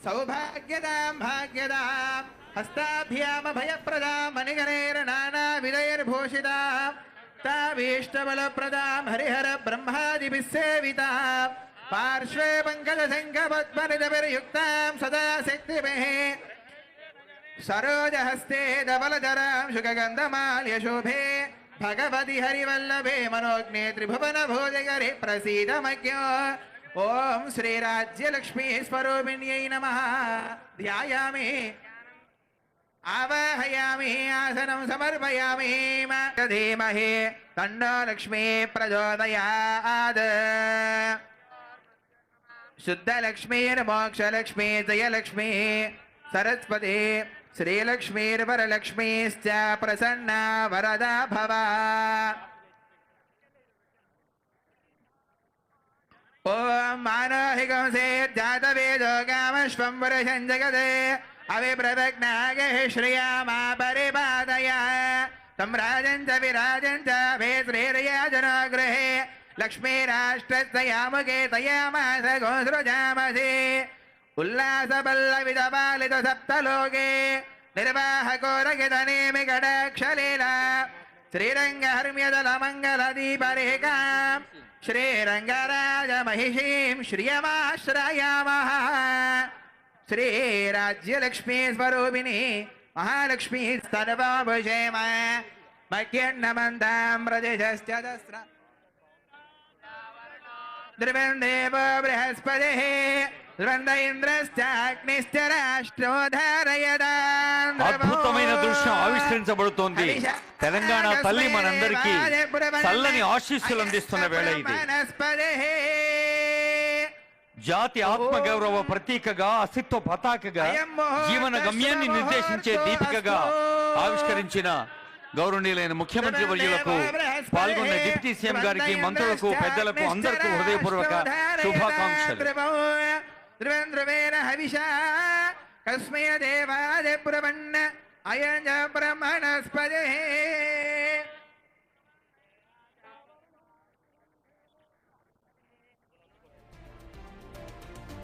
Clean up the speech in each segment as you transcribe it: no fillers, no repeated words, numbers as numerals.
सौभाग्यदां भाग्यदां हस्ताभ्यामभयप्रदां मणिगणैर्नानाविधैर्भूषितां ताभीष्टबलप्रदां हरिहर ब्रह्मादिभिः सेवितां पार्श्वे पङ्कजशङ्खपद्मनिधभिर्युक्तां सदा शक्तिभिः सरोजहस्ते धवलधरां शुकगन्धमाल्यशोभे भगवति हरिवल्लभे मनोज्ञे त्रिभुवनभोजगरे प्रसीदमज्ञो ओम श्री राज्यलक्ष्मी स्वरूपिण्यै नमः। ध्यायामि आवाहयामि आसनं समर्पयामि धीमहि तन्नो लक्ष्मी प्रचोदयात्। शुद्धलक्ष्मीर्मोक्षलक्ष्मी जयलक्ष्मी सरस्वती श्रीलक्ष्मीर्वरलक्ष्मीश्च प्रसन्ना वरदा भव। ओम मानहिकंसे जातवेदो कामश्वम्बरशं जगते अविप्रदग्नागे श्रियामा परिपादय तं राजं च विराजं च भे श्रीर्यजनगृहे लक्ष्मीराष्ट्रस्यामुखे तयामास गोसृजामसि उल्लासपल्लविदपालित सप्तलोके निर्वाहकोरगितनेमिकटाक्षलीला श्रीरङ्गहर्म्यदलमङ्गलदीपरेखां श्रीरङ्गराजमहिषीं श्रियमाश्रयामः। श्रीराज्यलक्ष्मी स्वरूपिणी महालक्ष्मी सर्वभुजेम मह्यन्नमन्तां प्रदिशश्च दस्र ध्रुवन्देव बृहस्पतिः ध्रुवन्द इंद्रश्चाग्निश्च राष्ट्रोधारयदां। అద్భుతమైన దృశ్యం ఆవిష్కరించబడుతోంది. తెలంగాణ తల్లి మనందరికీ చల్లని ఆశీస్సులు అందిస్తున్న వేళ ఇది. జాతి ఆత్మగౌరవ ప్రతీకగా, అస్తిత్వ పతాకగా, జీవన గమ్యాన్ని నిర్దేశించే దీపికగా ఆవిష్కరించిన గౌరవనీయులైన ముఖ్యమంత్రి వర్యులకు, పాల్గొన్న డిప్యూటీ సీఎం గారికి, మంత్రులకు, పెద్దలకు అందరికీ హృదయపూర్వక శుభాకాంక్షలు. ध्रुवेन हविषा कस्मै देवादि प्रपन्न अयं च ब्रह्मणस्पतिः।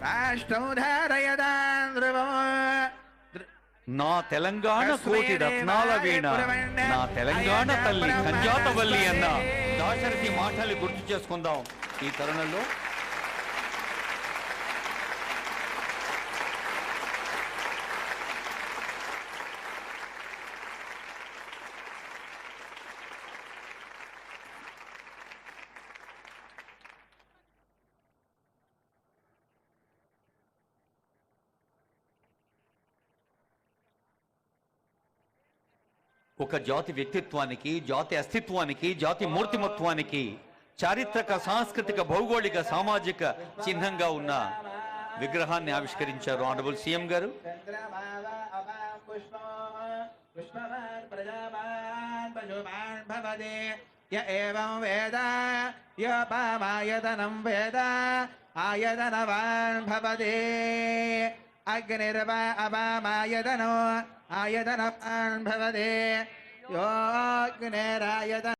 राष्ट्रमुदारयदां ध्रुवम्। నా తెలంగాణ కోటి రత్నాల వీణ, నా తెలంగాణ తల్లి కంజాతవల్లి అన్న దాశరథి మాటలు గుర్తు చేసుకుందాం ఈ తరుణంలో. ఒక జాతి వ్యక్తిత్వానికి, జాతి అస్తిత్వానికి, జాతి మూర్తిమత్వానికి చారిత్రక, సాంస్కృతిక, భౌగోళిక, సామాజిక చిహ్నంగా ఉన్న విగ్రహాన్ని ఆవిష్కరించారు ఆనరబుల్ సీఎం గారు. अग्निर्वा अवामायतनो आयतनवान् भवते योऽग्निरायतन